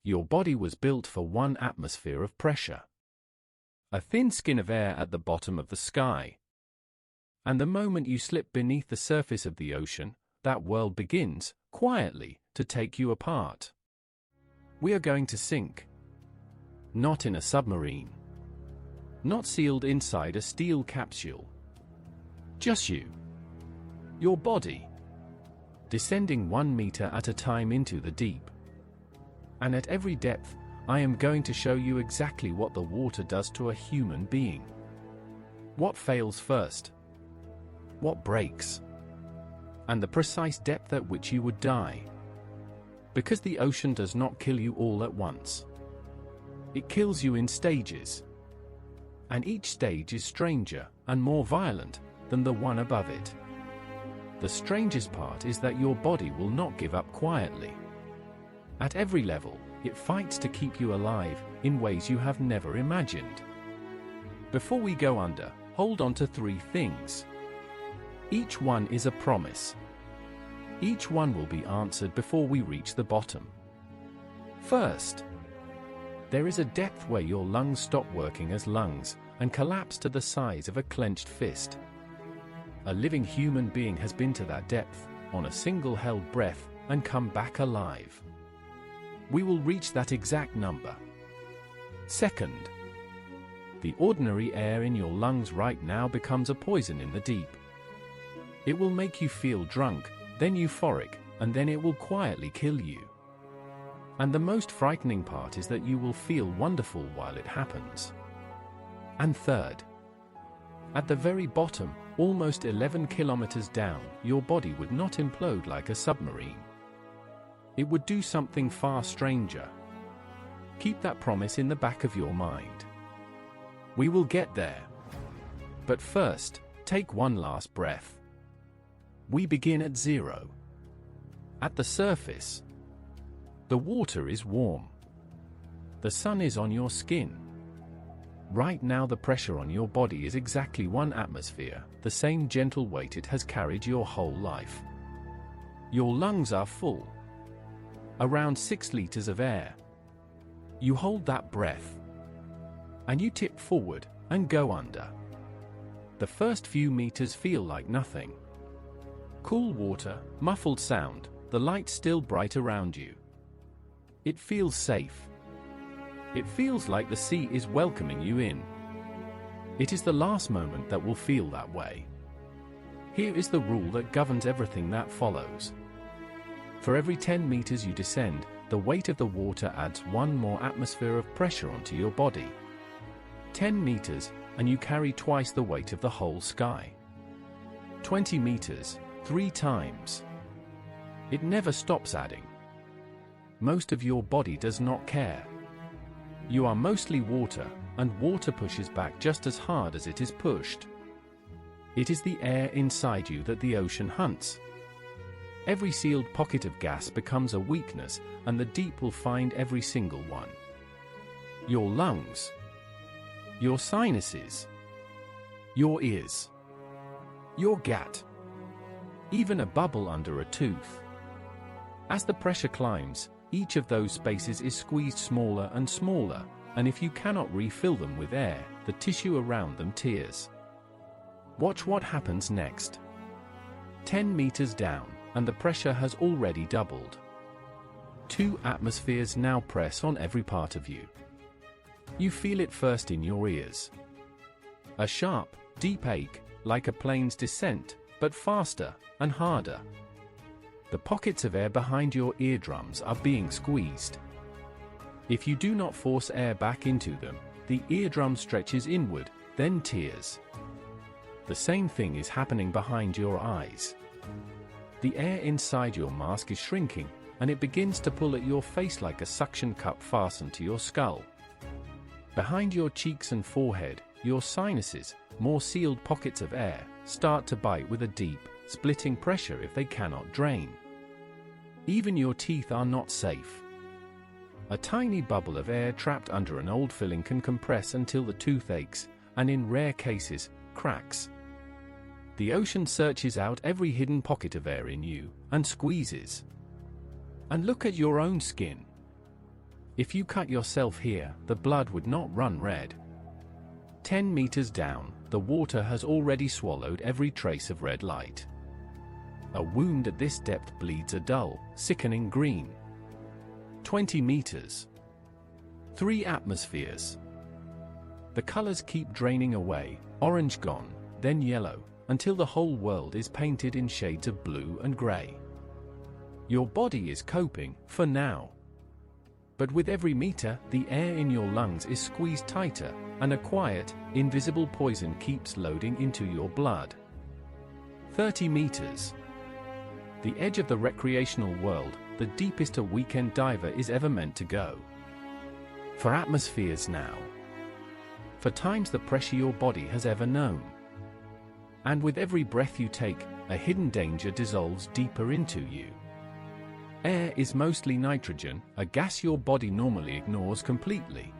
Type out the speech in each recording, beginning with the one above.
Your body was built for 1 atmosphere of pressure. A thin skin of air at the bottom of the sky. And the moment you slip beneath the surface of the ocean, that world begins, quietly, to take you apart. We are going to sink. Not in a submarine. Not sealed inside a steel capsule. Just you. Your body. Descending 1 meter at a time into the deep. And at every depth, I am going to show you exactly what the water does to a human being. What fails first? What breaks? And the precise depth at which you would die. Because the ocean does not kill you all at once. It kills you in stages. And each stage is stranger and more violent than the one above it. The strangest part is that your body will not give up quietly. At every level, it fights to keep you alive in ways you have never imagined. Before we go under, hold on to 3 things. Each one is a promise. Each one will be answered before we reach the bottom. First, there is a depth where your lungs stop working as lungs and collapse to the size of a clenched fist. A living human being has been to that depth, on a single held breath, and come back alive. We will reach that exact number. Second, the ordinary air in your lungs right now becomes a poison in the deep. It will make you feel drunk, then euphoric, and then it will quietly kill you. And the most frightening part is that you will feel wonderful while it happens. And third, at the very bottom, almost 11 kilometers down, your body would not implode like a submarine. It would do something far stranger. Keep that promise in the back of your mind. We will get there. But first, take one last breath. We begin at 0. At the surface, the water is warm. The sun is on your skin. Right now the pressure on your body is exactly 1 atmosphere, the same gentle weight it has carried your whole life. Your lungs are full. Around 6 liters of air. You hold that breath. And you tip forward and go under. The first few meters feel like nothing. Cool water, muffled sound, the light still bright around you. It feels safe. It feels like the sea is welcoming you in. It is the last moment that will feel that way. Here is the rule that governs everything that follows. For every 10 meters you descend, the weight of the water adds 1 more atmosphere of pressure onto your body. 10 meters, and you carry twice the weight of the whole sky. 20 meters, 3 times. It never stops adding. Most of your body does not care. You are mostly water, and water pushes back just as hard as it is pushed. It is the air inside you that the ocean hunts. Every sealed pocket of gas becomes a weakness, and the deep will find every single one. Your lungs. Your sinuses. Your ears. Your gut. Even a bubble under a tooth. As the pressure climbs, each of those spaces is squeezed smaller and smaller, and if you cannot refill them with air, the tissue around them tears. Watch what happens next. 10 meters down, and the pressure has already doubled. 2 atmospheres now press on every part of you. You feel it first in your ears. A sharp, deep ache, like a plane's descent, but faster and harder. The pockets of air behind your eardrums are being squeezed. If you do not force air back into them, the eardrum stretches inward, then tears. The same thing is happening behind your eyes. The air inside your mask is shrinking, and it begins to pull at your face like a suction cup fastened to your skull. Behind your cheeks and forehead, your sinuses, more sealed pockets of air, start to bite with a deep, splitting pressure if they cannot drain. Even your teeth are not safe. A tiny bubble of air trapped under an old filling can compress until the tooth aches, and in rare cases, cracks. The ocean searches out every hidden pocket of air in you, and squeezes. And look at your own skin. If you cut yourself here, the blood would not run red. 10 meters down, the water has already swallowed every trace of red light. A wound at this depth bleeds a dull, sickening green. 20 meters. 3 atmospheres. The colors keep draining away, orange gone, then yellow, until the whole world is painted in shades of blue and gray. Your body is coping, for now. But with every meter, the air in your lungs is squeezed tighter, and a quiet, invisible poison keeps loading into your blood. 30 meters. The edge of the recreational world, the deepest a weekend diver is ever meant to go. For atmospheres now. For times the pressure your body has ever known. And with every breath you take, a hidden danger dissolves deeper into you. Air is mostly nitrogen, a gas your body normally ignores completely.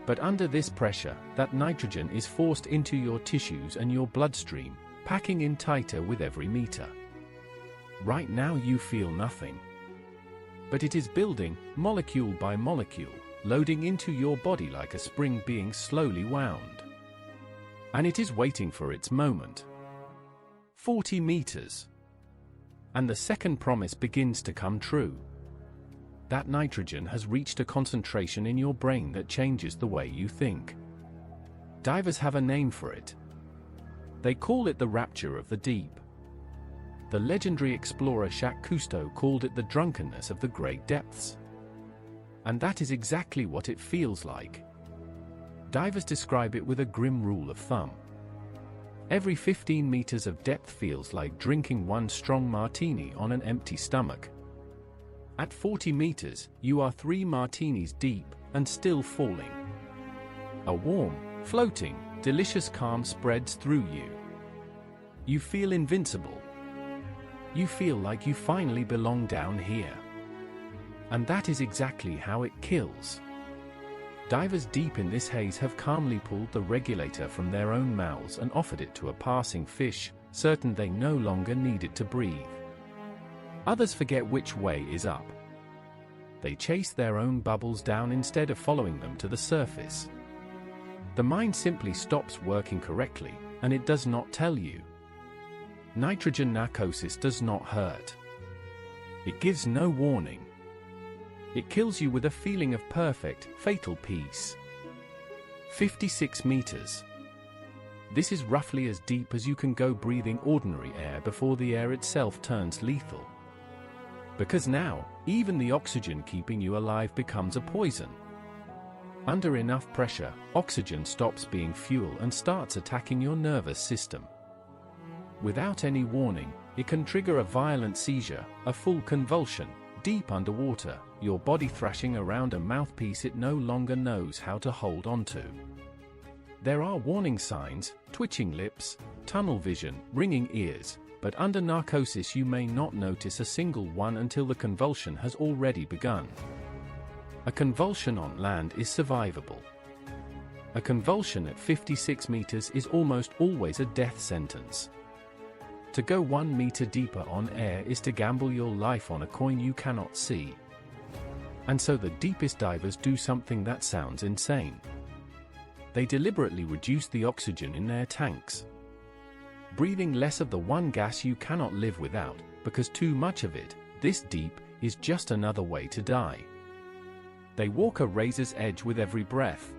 But under this pressure, that nitrogen is forced into your tissues and your bloodstream, packing in tighter with every meter. Right now you feel nothing. But it is building, molecule by molecule, loading into your body like a spring being slowly wound. And it is waiting for its moment. 40 meters. And the second promise begins to come true. That nitrogen has reached a concentration in your brain that changes the way you think. Divers have a name for it. They call it the rapture of the deep. The legendary explorer Jacques Cousteau called it the drunkenness of the great depths. And that is exactly what it feels like. Divers describe it with a grim rule of thumb. Every 15 meters of depth feels like drinking one strong martini on an empty stomach. At 40 meters, you are 3 martinis deep, and still falling. A warm, floating, delicious calm spreads through you. You feel invincible. You feel like you finally belong down here. And that is exactly how it kills. Divers deep in this haze have calmly pulled the regulator from their own mouths and offered it to a passing fish, certain they no longer need it to breathe. Others forget which way is up. They chase their own bubbles down instead of following them to the surface. The mind simply stops working correctly, and it does not tell you. Nitrogen narcosis does not hurt. It gives no warning. It kills you with a feeling of perfect, fatal peace. 56 meters. This is roughly as deep as you can go breathing ordinary air before the air itself turns lethal. Because now, even the oxygen keeping you alive becomes a poison. Under enough pressure, oxygen stops being fuel and starts attacking your nervous system. Without any warning, it can trigger a violent seizure, a full convulsion, deep underwater, your body thrashing around a mouthpiece it no longer knows how to hold onto. There are warning signs, twitching lips, tunnel vision, ringing ears, but under narcosis you may not notice a single one until the convulsion has already begun. A convulsion on land is survivable. A convulsion at 56 meters is almost always a death sentence. To go 1 meter deeper on air is to gamble your life on a coin you cannot see. And so the deepest divers do something that sounds insane. They deliberately reduce the oxygen in their tanks, breathing less of the one gas you cannot live without, because too much of it, this deep, is just another way to die. They walk a razor's edge with every breath.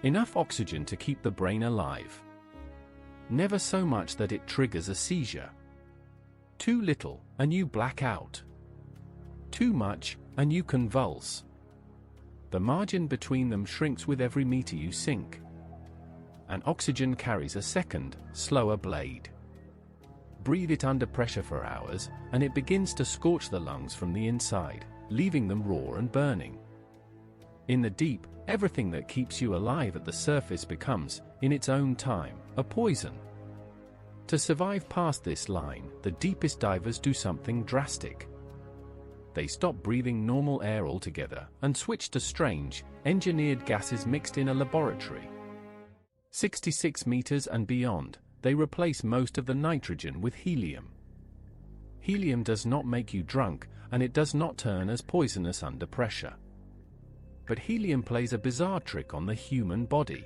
Enough oxygen to keep the brain alive. Never so much that it triggers a seizure. Too little, and you black out. Too much, and you convulse. The margin between them shrinks with every meter you sink. And oxygen carries a second, slower blade. Breathe it under pressure for hours, and it begins to scorch the lungs from the inside, leaving them raw and burning. In the deep, everything that keeps you alive at the surface becomes, in its own time, a poison. To survive past this line, the deepest divers do something drastic. They stop breathing normal air altogether and switch to strange, engineered gases mixed in a laboratory. 66 meters and beyond, they replace most of the nitrogen with helium. Helium does not make you drunk, and it does not turn as poisonous under pressure. But helium plays a bizarre trick on the human body.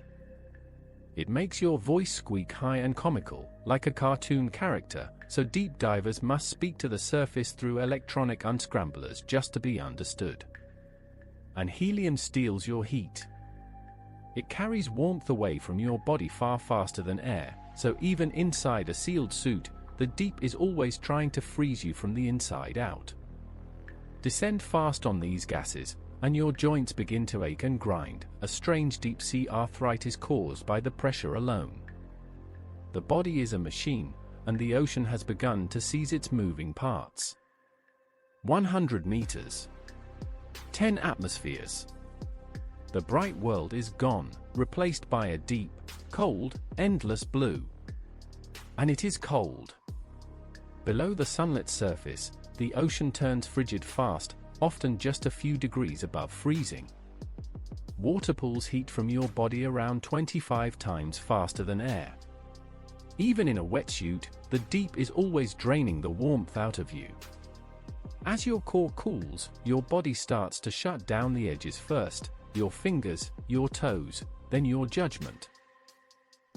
It makes your voice squeak high and comical, like a cartoon character, so deep divers must speak to the surface through electronic unscramblers just to be understood. And helium steals your heat. It carries warmth away from your body far faster than air, so even inside a sealed suit, the deep is always trying to freeze you from the inside out. Descend fast on these gases, and your joints begin to ache and grind, a strange deep-sea arthritis caused by the pressure alone. The body is a machine, and the ocean has begun to seize its moving parts. 100 meters. 10 atmospheres. The bright world is gone, replaced by a deep, cold, endless blue. And it is cold. Below the sunlit surface, the ocean turns frigid fast, often just a few degrees above freezing. Water pulls heat from your body around 25 times faster than air. Even in a wetsuit, the deep is always draining the warmth out of you. As your core cools, your body starts to shut down the edges first, your fingers, your toes, then your judgment.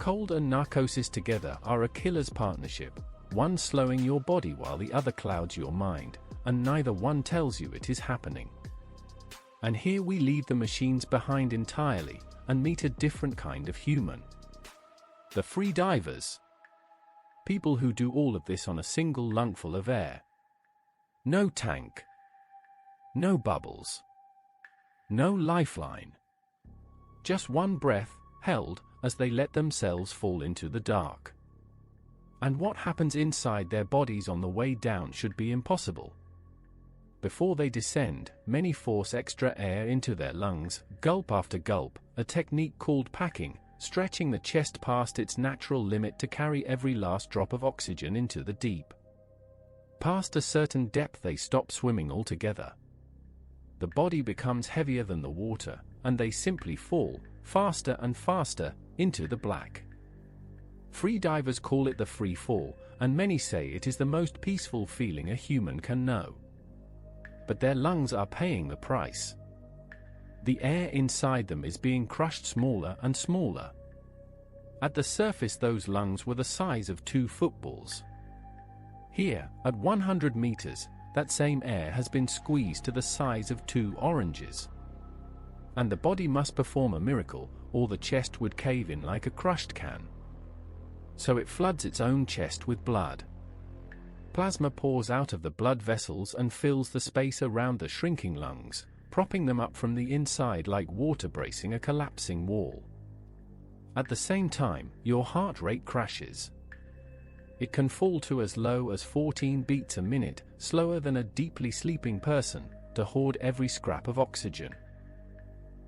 Cold and narcosis together are a killer's partnership, one slowing your body while the other clouds your mind, and neither one tells you it is happening. And here we leave the machines behind entirely, and meet a different kind of human. The free divers. People who do all of this on a single lungful of air. No tank. No bubbles. No lifeline. Just one breath, held, as they let themselves fall into the dark. And what happens inside their bodies on the way down should be impossible. Before they descend, many force extra air into their lungs, gulp after gulp, a technique called packing, stretching the chest past its natural limit to carry every last drop of oxygen into the deep. Past a certain depth they stop swimming altogether. The body becomes heavier than the water, and they simply fall, faster and faster, into the black. Free divers call it the free fall, and many say it is the most peaceful feeling a human can know. But their lungs are paying the price. The air inside them is being crushed smaller and smaller. At the surface, those lungs were the size of 2 footballs. Here, at 100 meters, that same air has been squeezed to the size of 2 oranges. And the body must perform a miracle, or the chest would cave in like a crushed can. So it floods its own chest with blood. Plasma pours out of the blood vessels and fills the space around the shrinking lungs, propping them up from the inside like water bracing a collapsing wall. At the same time, your heart rate crashes. It can fall to as low as 14 beats a minute, slower than a deeply sleeping person, to hoard every scrap of oxygen.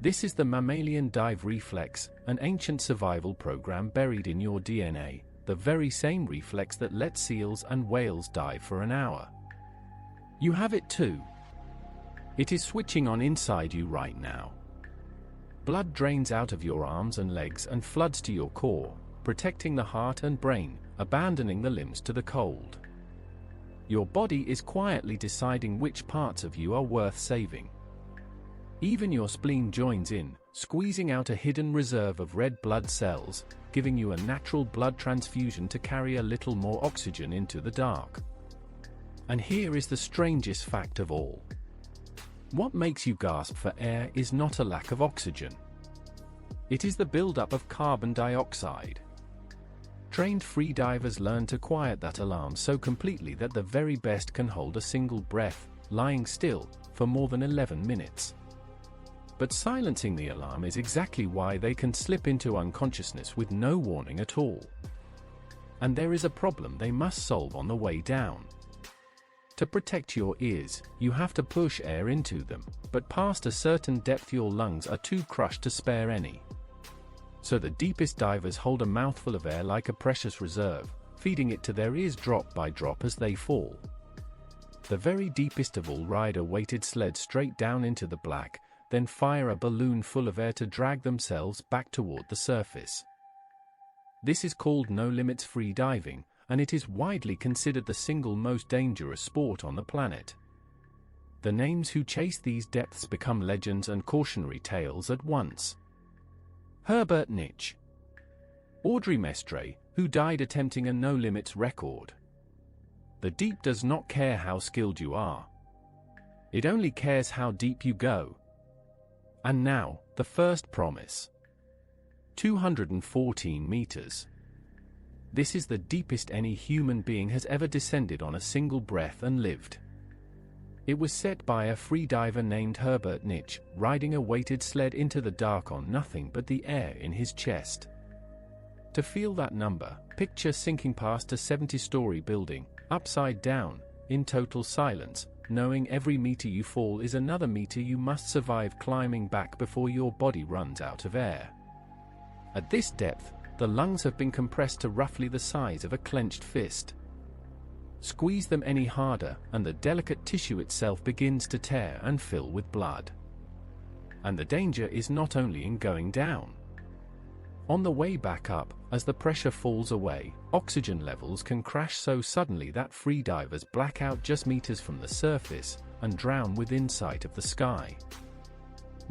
This is the mammalian dive reflex, an ancient survival program buried in your DNA, the very same reflex that lets seals and whales dive for an hour. You have it too. It is switching on inside you right now. Blood drains out of your arms and legs and floods to your core, protecting the heart and brain, abandoning the limbs to the cold. Your body is quietly deciding which parts of you are worth saving. Even your spleen joins in, squeezing out a hidden reserve of red blood cells, giving you a natural blood transfusion to carry a little more oxygen into the dark. And here is the strangest fact of all. What makes you gasp for air is not a lack of oxygen. It is the buildup of carbon dioxide. Trained free divers learn to quiet that alarm so completely that the very best can hold a single breath, lying still, for more than 11 minutes. But silencing the alarm is exactly why they can slip into unconsciousness with no warning at all. And there is a problem they must solve on the way down. To protect your ears, you have to push air into them, but past a certain depth your lungs are too crushed to spare any. So the deepest divers hold a mouthful of air like a precious reserve, feeding it to their ears drop by drop as they fall. The very deepest of all ride a weighted sled straight down into the black, then fire a balloon full of air to drag themselves back toward the surface. This is called no-limits free diving, and it is widely considered the single most dangerous sport on the planet. The names who chase these depths become legends and cautionary tales at once. Herbert Nitsch. Audrey Mestre, who died attempting a no-limits record. The deep does not care how skilled you are. It only cares how deep you go. And now, the first promise. 214 meters. This is the deepest any human being has ever descended on a single breath and lived. It was set by a freediver named Herbert Nitsch, riding a weighted sled into the dark on nothing but the air in his chest. To feel that number, picture sinking past a 70-story building, upside down, in total silence, knowing every meter you fall is another meter you must survive climbing back before your body runs out of air. At this depth, the lungs have been compressed to roughly the size of a clenched fist. Squeeze them any harder, and the delicate tissue itself begins to tear and fill with blood. And the danger is not only in going down. On the way back up, as the pressure falls away, oxygen levels can crash so suddenly that freedivers black out just meters from the surface and drown within sight of the sky.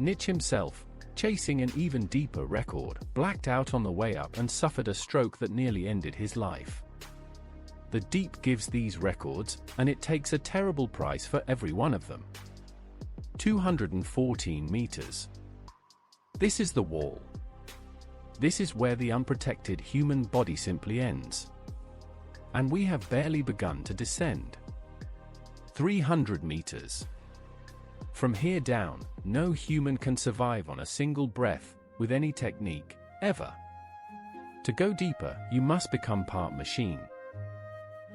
Nitsch himself, chasing an even deeper record, blacked out on the way up and suffered a stroke that nearly ended his life. The deep gives these records, and it takes a terrible price for every one of them. 214 meters. This is the wall. This is where the unprotected human body simply ends. And we have barely begun to descend. 300 meters. From here down, no human can survive on a single breath, with any technique, ever. To go deeper, you must become part machine.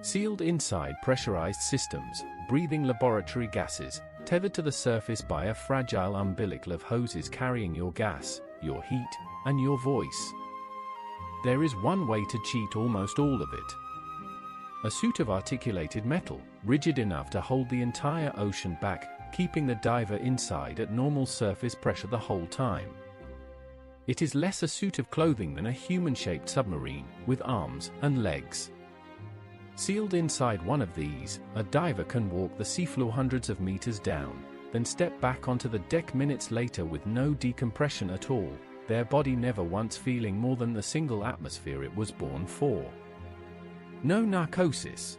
Sealed inside pressurized systems, breathing laboratory gases, tethered to the surface by a fragile umbilical of hoses carrying your gas, your heat, and your voice. There is one way to cheat almost all of it. A suit of articulated metal, rigid enough to hold the entire ocean back, keeping the diver inside at normal surface pressure the whole time. It is less a suit of clothing than a human-shaped submarine, with arms and legs. Sealed inside one of these, a diver can walk the seafloor hundreds of meters down, then step back onto the deck minutes later with no decompression at all, their body never once feeling more than the single atmosphere it was born for. No narcosis.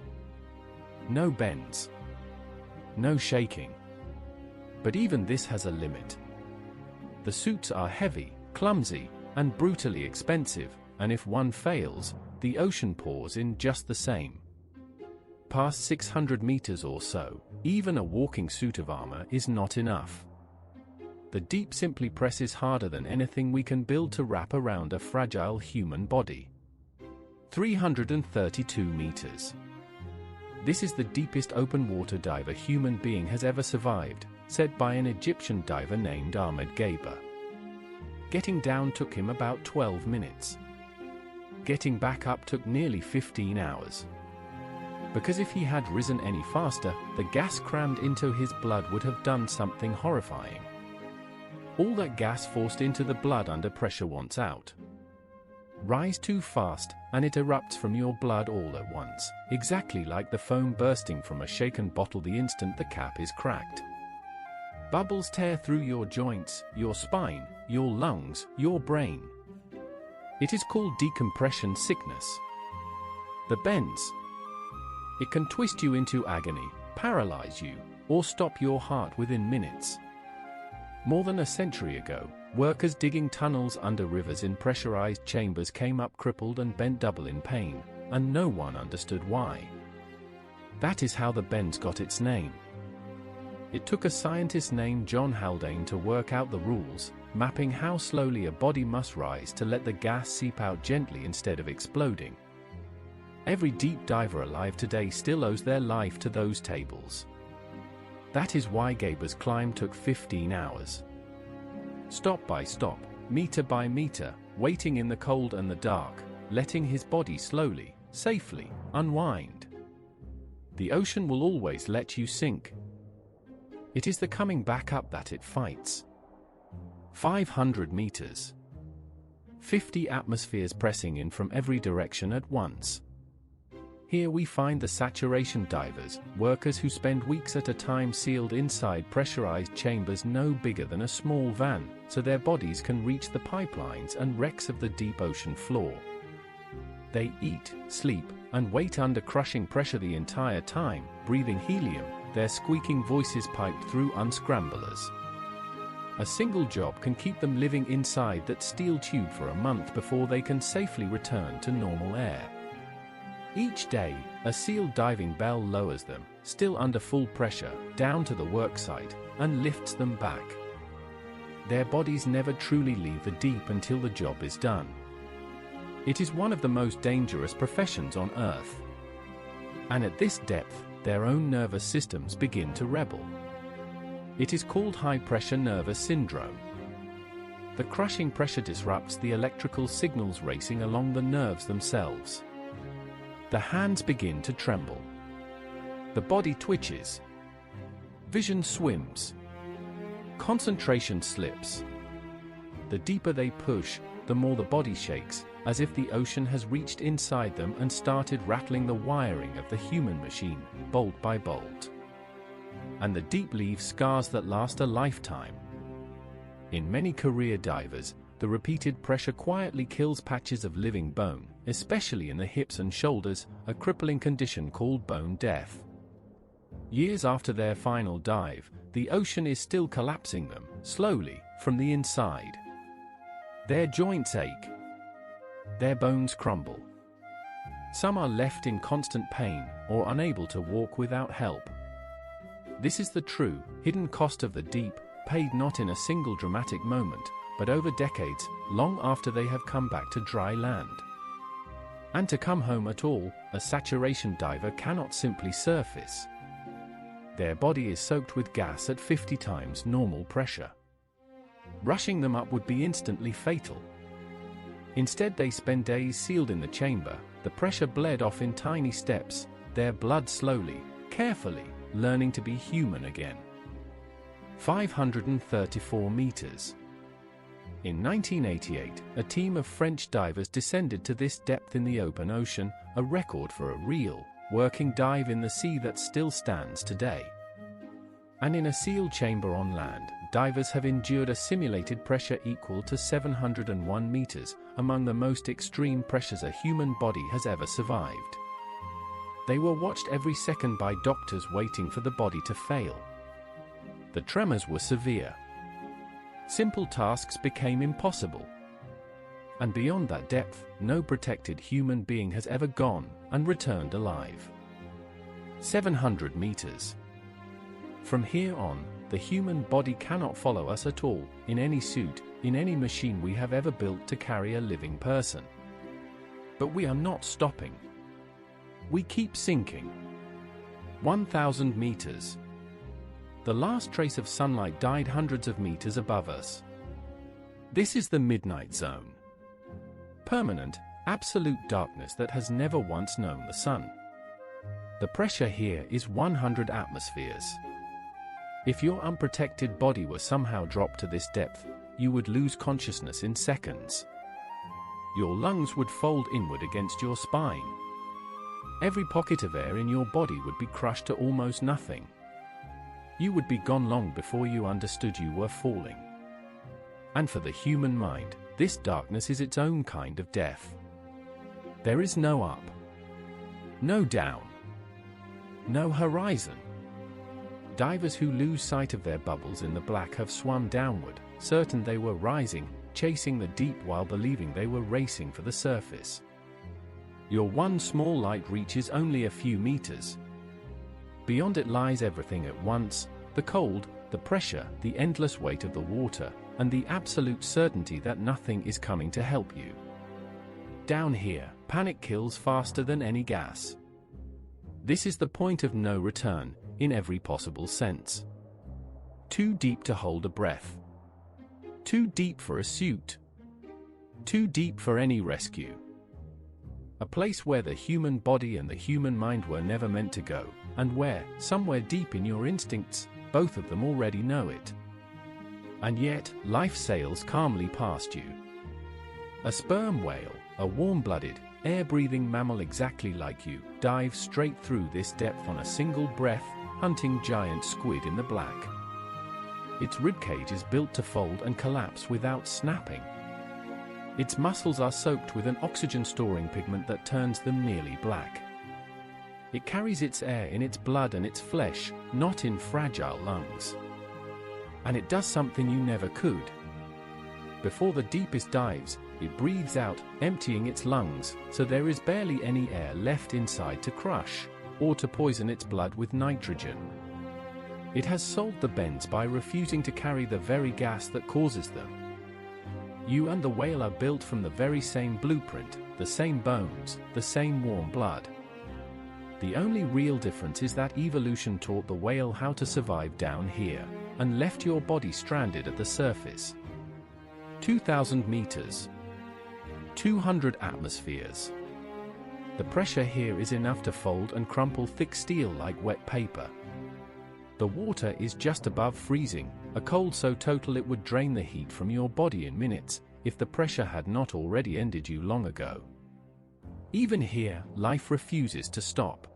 No bends. No shaking. But even this has a limit. The suits are heavy, clumsy, and brutally expensive, and if one fails, the ocean pours in just the same. Past 600 meters or so, even a walking suit of armor is not enough. The deep simply presses harder than anything we can build to wrap around a fragile human body. 332 meters. This is the deepest open water dive a human being has ever survived, said by an Egyptian diver named Ahmed Gaber. Getting down took him about 12 minutes. Getting back up took nearly 15 hours. Because if he had risen any faster, the gas crammed into his blood would have done something horrifying. All that gas forced into the blood under pressure wants out. Rise too fast, and it erupts from your blood all at once, exactly like the foam bursting from a shaken bottle the instant the cap is cracked. Bubbles tear through your joints, your spine, your lungs, your brain. It is called decompression sickness. The bends. It can twist you into agony, paralyze you, or stop your heart within minutes. More than a century ago, workers digging tunnels under rivers in pressurized chambers came up crippled and bent double in pain, and no one understood why. That is how the bends got its name. It took a scientist named John Haldane to work out the rules, mapping how slowly a body must rise to let the gas seep out gently instead of exploding. Every deep diver alive today still owes their life to those tables. That is why Gaber's climb took 15 hours. Stop by stop, meter by meter, waiting in the cold and the dark, letting his body slowly, safely, unwind. The ocean will always let you sink. It is the coming back up that it fights. 500 meters. 50 atmospheres pressing in from every direction at once. Here we find the saturation divers, workers who spend weeks at a time sealed inside pressurized chambers no bigger than a small van, so their bodies can reach the pipelines and wrecks of the deep ocean floor. They eat, sleep, and wait under crushing pressure the entire time, breathing helium, their squeaking voices piped through unscramblers. A single job can keep them living inside that steel tube for a month before they can safely return to normal air. Each day, a sealed diving bell lowers them, still under full pressure, down to the worksite, and lifts them back. Their bodies never truly leave the deep until the job is done. It is one of the most dangerous professions on Earth. And at this depth, their own nervous systems begin to rebel. It is called high-pressure nervous syndrome. The crushing pressure disrupts the electrical signals racing along the nerves themselves. The hands begin to tremble. The body twitches. Vision swims. Concentration slips. The deeper they push, the more the body shakes, as if the ocean has reached inside them and started rattling the wiring of the human machine, bolt by bolt. And the deep leaves scars that last a lifetime. In many career divers, the repeated pressure quietly kills patches of living bone, especially in the hips and shoulders, a crippling condition called bone death. Years after their final dive, the ocean is still collapsing them, slowly, from the inside. Their joints ache. Their bones crumble. Some are left in constant pain, or unable to walk without help. This is the true, hidden cost of the deep, paid not in a single dramatic moment, but over decades, long after they have come back to dry land. And to come home at all, a saturation diver cannot simply surface. Their body is soaked with gas at 50 times normal pressure. Rushing them up would be instantly fatal. Instead, they spend days sealed in the chamber, the pressure bled off in tiny steps, their blood slowly, carefully, learning to be human again. 534 meters. In 1988, a team of French divers descended to this depth in the open ocean, a record for a real, working dive in the sea that still stands today. And in a sealed chamber on land, divers have endured a simulated pressure equal to 701 meters, among the most extreme pressures a human body has ever survived. They were watched every second by doctors waiting for the body to fail. The tremors were severe. Simple tasks became impossible. And beyond that depth, no protected human being has ever gone and returned alive. 700 meters. From here on, the human body cannot follow us at all, in any suit, in any machine we have ever built to carry a living person. But we are not stopping. We keep sinking. 1,000 meters. The last trace of sunlight died hundreds of meters above us. This is the midnight zone. Permanent, absolute darkness that has never once known the sun. The pressure here is 100 atmospheres. If your unprotected body were somehow dropped to this depth, you would lose consciousness in seconds. Your lungs would fold inward against your spine. Every pocket of air in your body would be crushed to almost nothing. You would be gone long before you understood you were falling. And for the human mind, this darkness is its own kind of death. There is no up, no down, no horizon. Divers who lose sight of their bubbles in the black have swum downward, certain they were rising, chasing the deep while believing they were racing for the surface. Your one small light reaches only a few meters. Beyond it lies everything at once, the cold, the pressure, the endless weight of the water, and the absolute certainty that nothing is coming to help you. Down here, panic kills faster than any gas. This is the point of no return, in every possible sense. Too deep to hold a breath. Too deep for a suit. Too deep for any rescue. A place where the human body and the human mind were never meant to go, and where, somewhere deep in your instincts, both of them already know it. And yet, life sails calmly past you. A sperm whale, a warm-blooded, air-breathing mammal exactly like you, dives straight through this depth on a single breath, hunting giant squid in the black. Its ribcage is built to fold and collapse without snapping. Its muscles are soaked with an oxygen-storing pigment that turns them nearly black. It carries its air in its blood and its flesh, not in fragile lungs. And it does something you never could. Before the deepest dives, it breathes out, emptying its lungs, so there is barely any air left inside to crush, or to poison its blood with nitrogen. It has solved the bends by refusing to carry the very gas that causes them. You and the whale are built from the very same blueprint, the same bones, the same warm blood. The only real difference is that evolution taught the whale how to survive down here, and left your body stranded at the surface. 2,000 meters. 200 atmospheres. The pressure here is enough to fold and crumple thick steel like wet paper. The water is just above freezing, a cold so total it would drain the heat from your body in minutes, if the pressure had not already ended you long ago. Even here, life refuses to stop.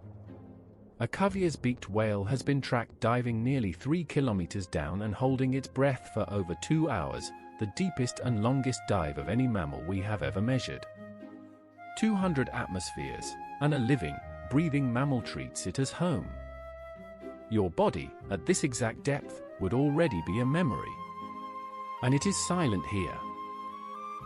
A Cuvier's beaked whale has been tracked diving nearly 3 kilometers down and holding its breath for over 2 hours, the deepest and longest dive of any mammal we have ever measured. 200 atmospheres, and a living, breathing mammal treats it as home. Your body, at this exact depth, would already be a memory. And it is silent here.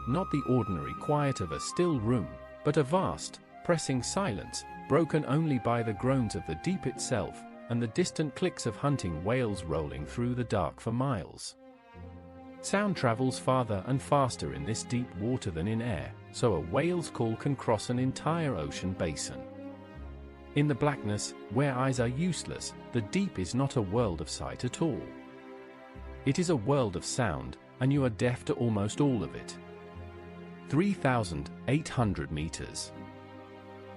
Not the ordinary quiet of a still room, but a vast, pressing silence, broken only by the groans of the deep itself, and the distant clicks of hunting whales rolling through the dark for miles. Sound travels farther and faster in this deep water than in air, so a whale's call can cross an entire ocean basin. In the blackness, where eyes are useless, the deep is not a world of sight at all. It is a world of sound, and you are deaf to almost all of it. 3,800 meters.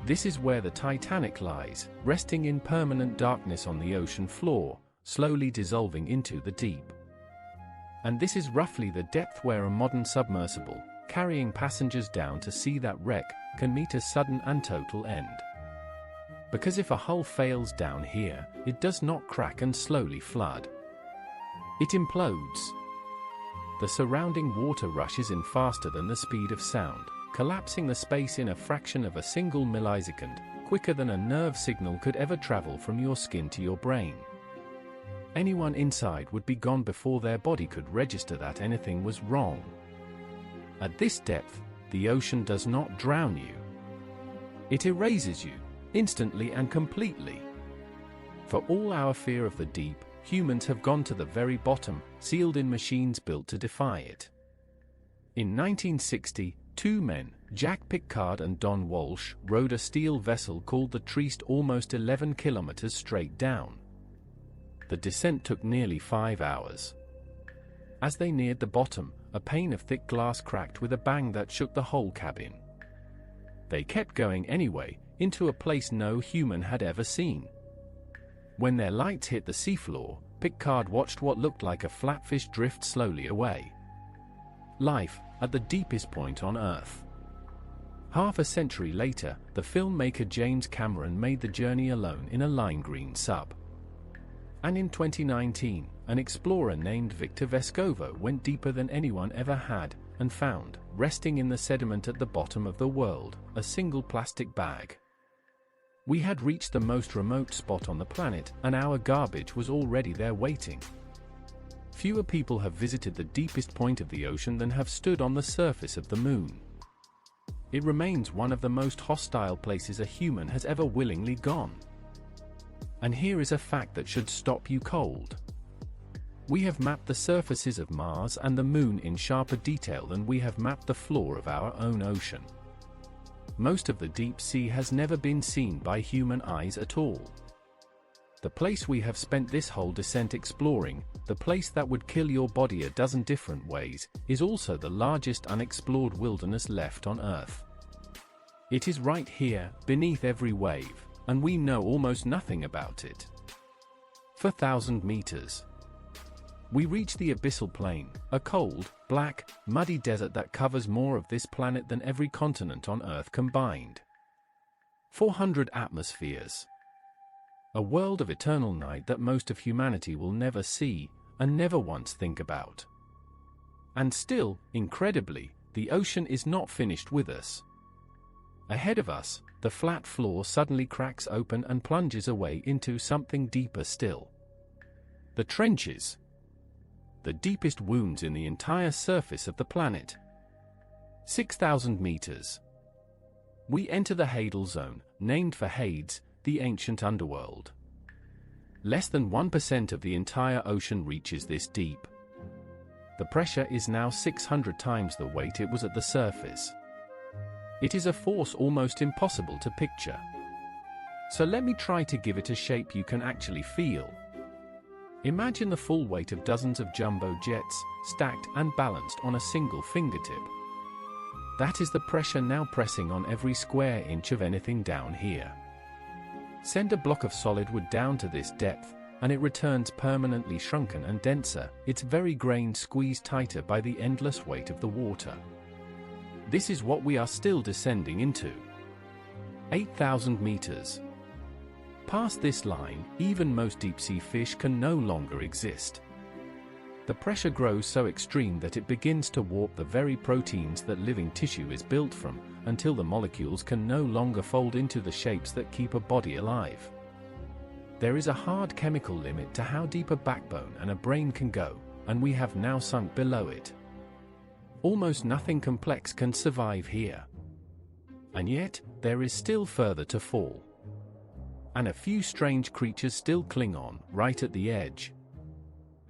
This is where the Titanic lies, resting in permanent darkness on the ocean floor, slowly dissolving into the deep. And this is roughly the depth where a modern submersible, carrying passengers down to see that wreck, can meet a sudden and total end. Because if a hull fails down here, it does not crack and slowly flood. It implodes. The surrounding water rushes in faster than the speed of sound, collapsing the space in a fraction of a single millisecond, quicker than a nerve signal could ever travel from your skin to your brain. Anyone inside would be gone before their body could register that anything was wrong. At this depth, the ocean does not drown you. It erases you, instantly and completely. For all our fear of the deep, humans have gone to the very bottom, sealed in machines built to defy it. In 1960, two men, Jack Pickard and Don Walsh, rowed a steel vessel called the Trieste almost 11 kilometers straight down. The descent took nearly 5 hours. As they neared the bottom, a pane of thick glass cracked with a bang that shook the whole cabin. They kept going anyway, into a place no human had ever seen. When their lights hit the seafloor, Pickard watched what looked like a flatfish drift slowly away. Life, at the deepest point on Earth. Half a century later, the filmmaker James Cameron made the journey alone in a lime green sub. And in 2019, an explorer named Victor Vescovo went deeper than anyone ever had, and found, resting in the sediment at the bottom of the world, a single plastic bag. We had reached the most remote spot on the planet, and our garbage was already there waiting. Fewer people have visited the deepest point of the ocean than have stood on the surface of the moon. It remains one of the most hostile places a human has ever willingly gone. And here is a fact that should stop you cold. We have mapped the surfaces of Mars and the Moon in sharper detail than we have mapped the floor of our own ocean. Most of the deep sea has never been seen by human eyes at all. The place we have spent this whole descent exploring, the place that would kill your body a dozen different ways, is also the largest unexplored wilderness left on Earth. It is right here, beneath every wave, and we know almost nothing about it. 4,000 meters. We reach the abyssal plain, a cold, black, muddy desert that covers more of this planet than every continent on Earth combined. 400 atmospheres. A world of eternal night that most of humanity will never see, and never once think about. And still, incredibly, the ocean is not finished with us. Ahead of us, the flat floor suddenly cracks open and plunges away into something deeper still. The trenches. The deepest wounds in the entire surface of the planet. 6,000 meters. We enter the Hadal Zone, named for Hades, the ancient underworld. Less than 1% of the entire ocean reaches this deep. The pressure is now 600 times the weight it was at the surface. It is a force almost impossible to picture. So let me try to give it a shape you can actually feel. Imagine the full weight of dozens of jumbo jets, stacked and balanced on a single fingertip. That is the pressure now pressing on every square inch of anything down here. Send a block of solid wood down to this depth, and it returns permanently shrunken and denser, its very grain squeezed tighter by the endless weight of the water. This is what we are still descending into. 8,000 meters. Past this line, even most deep-sea fish can no longer exist. The pressure grows so extreme that it begins to warp the very proteins that living tissue is built from, until the molecules can no longer fold into the shapes that keep a body alive. There is a hard chemical limit to how deep a backbone and a brain can go, and we have now sunk below it. Almost nothing complex can survive here. And yet, there is still further to fall. And a few strange creatures still cling on, right at the edge.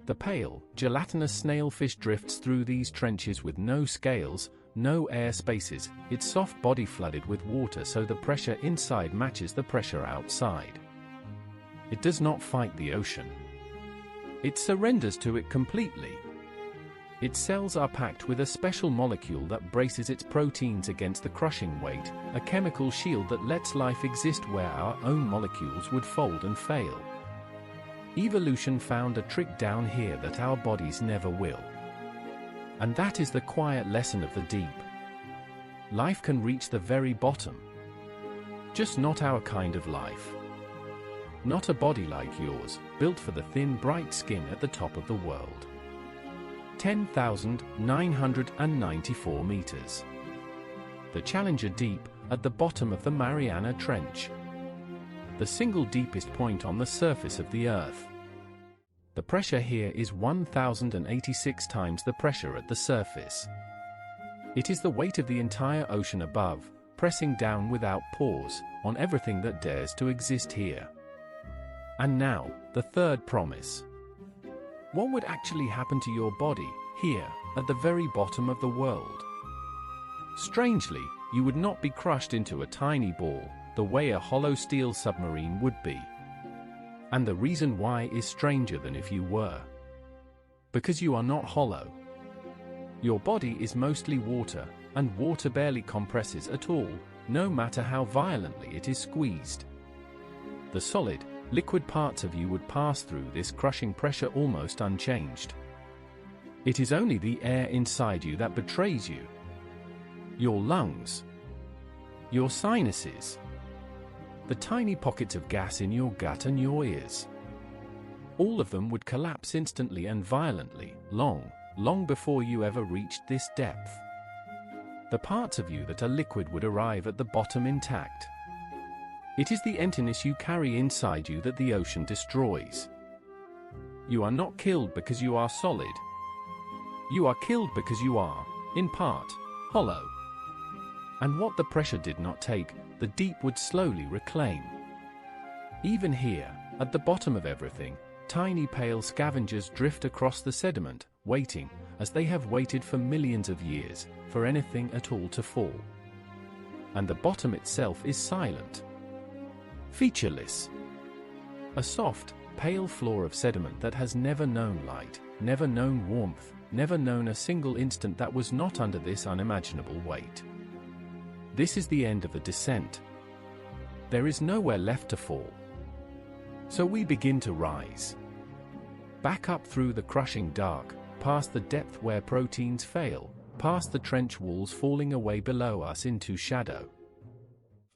The pale, gelatinous snailfish drifts through these trenches with no scales, no air spaces, its soft body flooded with water so the pressure inside matches the pressure outside. It does not fight the ocean. It surrenders to it completely. Its cells are packed with a special molecule that braces its proteins against the crushing weight, a chemical shield that lets life exist where our own molecules would fold and fail. Evolution found a trick down here that our bodies never will. And that is the quiet lesson of the deep. Life can reach the very bottom. Just not our kind of life. Not a body like yours, built for the thin, bright skin at the top of the world. 10,994 meters. The Challenger Deep, at the bottom of the Mariana Trench. The single deepest point on the surface of the Earth. The pressure here is 1,086 times the pressure at the surface. It is the weight of the entire ocean above, pressing down without pause, on everything that dares to exist here. And now, the third promise. What would actually happen to your body, here, at the very bottom of the world? Strangely, you would not be crushed into a tiny ball, the way a hollow steel submarine would be. And the reason why is stranger than if you were. Because you are not hollow. Your body is mostly water, and water barely compresses at all, no matter how violently it is squeezed. The solid, liquid parts of you would pass through this crushing pressure almost unchanged. It is only the air inside you that betrays you. Your lungs. Your sinuses. The tiny pockets of gas in your gut and your ears. All of them would collapse instantly and violently, long before you ever reached this depth. The parts of you that are liquid would arrive at the bottom intact. It is the emptiness you carry inside you that the ocean destroys. You are not killed because you are solid. You are killed because you are, in part, hollow. And what the pressure did not take, the deep would slowly reclaim. Even here, at the bottom of everything, tiny pale scavengers drift across the sediment, waiting, as they have waited for millions of years, for anything at all to fall. And the bottom itself is silent. Featureless. A soft, pale floor of sediment that has never known light, never known warmth, never known a single instant that was not under this unimaginable weight. This is the end of the descent. There is nowhere left to fall. So we begin to rise. Back up through the crushing dark, past the depth where proteins fail, past the trench walls falling away below us into shadow.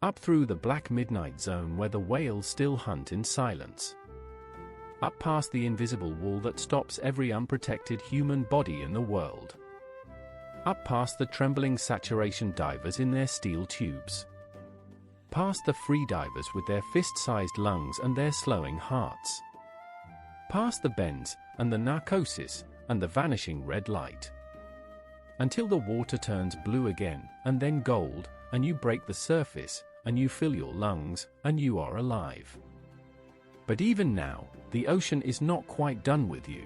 Up through the black midnight zone where the whales still hunt in silence. Up past the invisible wall that stops every unprotected human body in the world. Up past the trembling saturation divers in their steel tubes. Past the free divers with their fist-sized lungs and their slowing hearts. Past the bends and the narcosis and the vanishing red light. Until the water turns blue again, and then gold, and you break the surface, and you fill your lungs, and you are alive. But even now, the ocean is not quite done with you.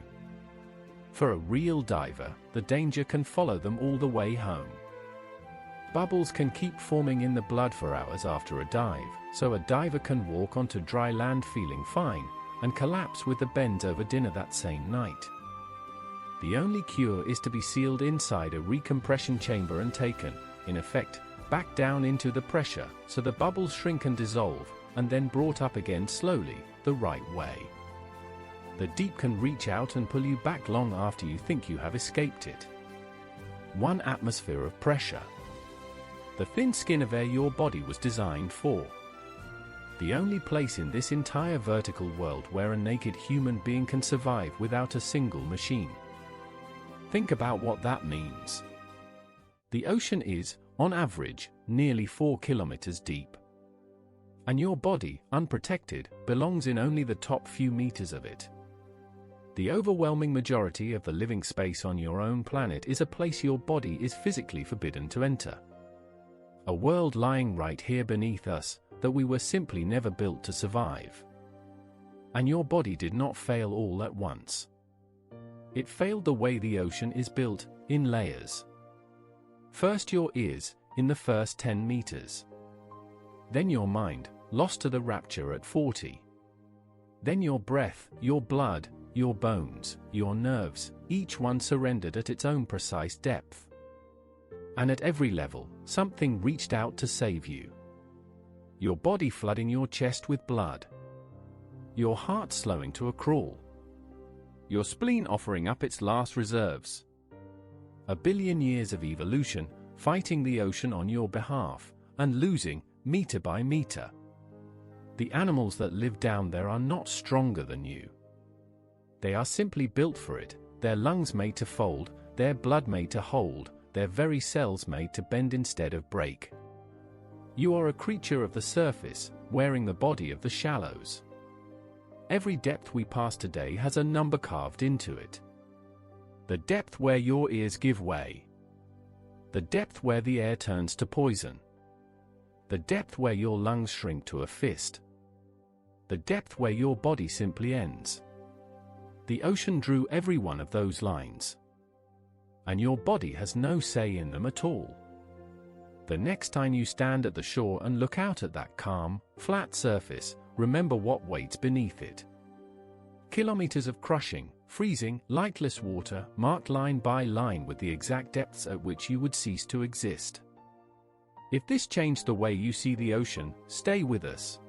For a real diver, the danger can follow them all the way home. Bubbles can keep forming in the blood for hours after a dive, so a diver can walk onto dry land feeling fine, and collapse with the bends over dinner that same night. The only cure is to be sealed inside a recompression chamber and taken, in effect, back down into the pressure, so the bubbles shrink and dissolve, and then brought up again slowly, the right way. The deep can reach out and pull you back long after you think you have escaped it. 1 atmosphere of pressure. The thin skin of air your body was designed for. The only place in this entire vertical world where a naked human being can survive without a single machine. Think about what that means. The ocean is, on average, nearly 4 kilometers deep. And your body, unprotected, belongs in only the top few meters of it. The overwhelming majority of the living space on your own planet is a place your body is physically forbidden to enter. A world lying right here beneath us, that we were simply never built to survive. And your body did not fail all at once. It failed the way the ocean is built, in layers. First your ears, in the first 10 meters. Then your mind, lost to the rapture at 40. Then your breath, your blood, your bones, your nerves, each one surrendered at its own precise depth. And at every level, something reached out to save you. Your body flooding your chest with blood. Your heart slowing to a crawl. Your spleen offering up its last reserves. A billion years of evolution, fighting the ocean on your behalf, and losing, meter by meter. The animals that live down there are not stronger than you. They are simply built for it, their lungs made to fold, their blood made to hold, their very cells made to bend instead of break. You are a creature of the surface, wearing the body of the shallows. Every depth we pass today has a number carved into it. The depth where your ears give way. The depth where the air turns to poison. The depth where your lungs shrink to a fist. The depth where your body simply ends. The ocean drew every one of those lines. And your body has no say in them at all. The next time you stand at the shore and look out at that calm, flat surface, remember what waits beneath it. Kilometers of crushing, freezing, lightless water, marked line by line with the exact depths at which you would cease to exist. If this changed the way you see the ocean, stay with us.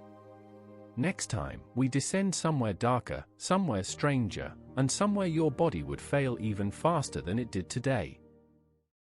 Next time, we descend somewhere darker, somewhere stranger, and somewhere your body would fail even faster than it did today.